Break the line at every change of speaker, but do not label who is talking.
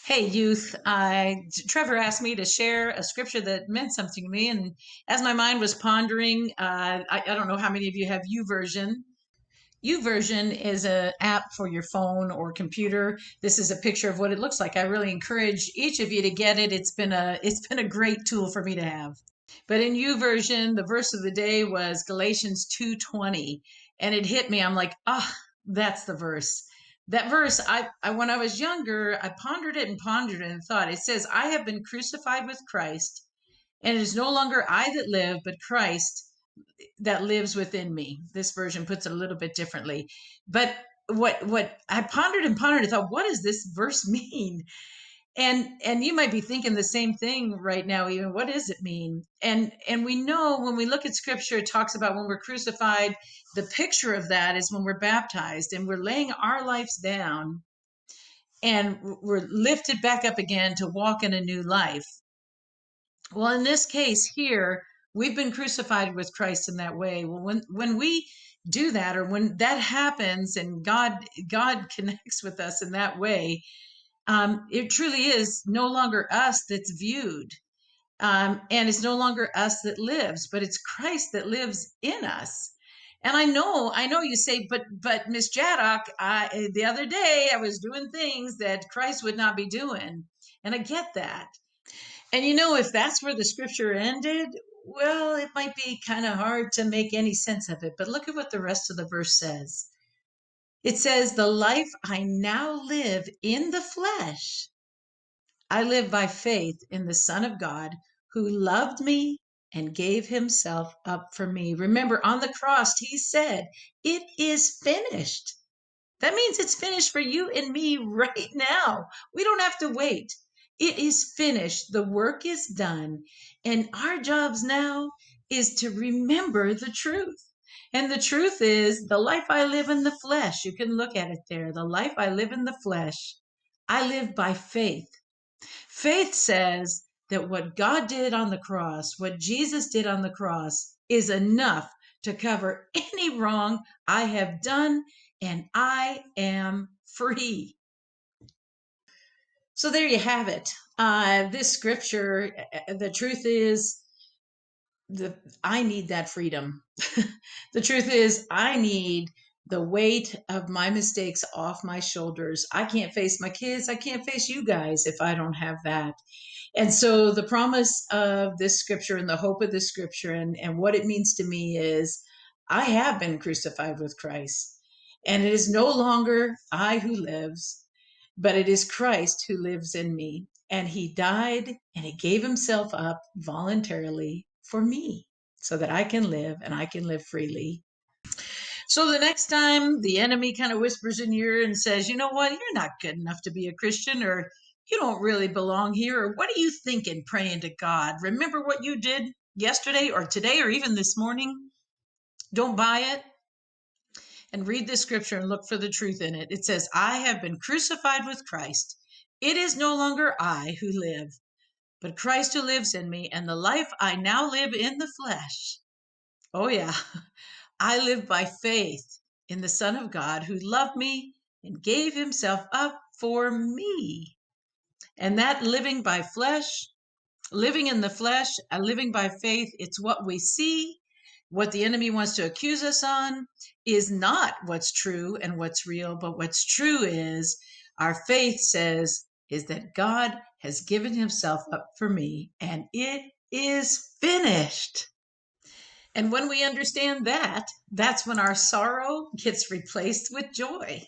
Hey, youth. Trevor asked me to share a scripture that meant something to me. And as my mind was pondering, I don't know how many of you have YouVersion. YouVersion is an app for your phone or computer. This is a picture of what it looks like. I really encourage each of you to get it. It's been a great tool for me to have. But in YouVersion, the verse of the day was Galatians 2:20, and it hit me. I'm like, that's the verse. That verse, I when I was younger, I pondered it and pondered it and thought. It says, "I have been crucified with Christ, and it is no longer I that live, but Christ that lives within me." This version puts it a little bit differently, but what I pondered and pondered, I thought, what does this verse mean? And you might be thinking the same thing right now. Even, what does it mean? And we know, when we look at scripture, it talks about when we're crucified. The picture of that is when we're baptized and we're laying our lives down, and we're lifted back up again to walk in a new life. Well, in this case here, we've been crucified with Christ in that way. Well, when we do that, or when that happens, and God connects with us in that way, it truly is no longer us that's viewed. And it's no longer us that lives, but it's Christ that lives in us. And I know you say, but Miss Jaddock, the other day I was doing things that Christ would not be doing. And I get that. And if that's where the scripture ended, well, it might be kind of hard to make any sense of it. But look at what the rest of the verse says. It says, "The life I now live in the flesh, I live by faith in the Son of God who loved me and gave himself up for me." Remember, on the cross, he said, "It is finished." That means it's finished for you and me right now. We don't have to wait. It is finished. The work is done. And our jobs now is to remember the truth. And the truth is, the life I live in the flesh, you can look at it there. The life I live in the flesh, I live by faith. Faith says that what God did on the cross, what Jesus did on the cross, is enough to cover any wrong I have done, and I am free. So there you have it. This scripture, the truth is, I need that freedom. The truth is, I need the weight of my mistakes off my shoulders. I can't face my kids. I can't face you guys if I don't have that. And so the promise of this scripture and the hope of this scripture, and what it means to me is, I have been crucified with Christ. And it is no longer I who lives, but it is Christ who lives in me. And he died and he gave himself up voluntarily for me so that I can live, and I can live freely. So the next time the enemy kind of whispers in your ear and says, "You know what, you're not good enough to be a Christian," or "You don't really belong here," or "What are you thinking praying to God? Remember what you did yesterday or today or even this morning?" Don't buy it, and read the scripture and look for the truth in it. It says, "I have been crucified with Christ. It is no longer I who live, but Christ who lives in me, and the life I now live in the flesh." Oh, yeah. "I live by faith in the Son of God who loved me and gave himself up for me." And that living by flesh, living in the flesh, living by faith, it's what we see. What the enemy wants to accuse us on is not what's true and what's real, but what's true is, our faith says, is that God has given himself up for me, and it is finished. And when we understand that, that's when our sorrow gets replaced with joy.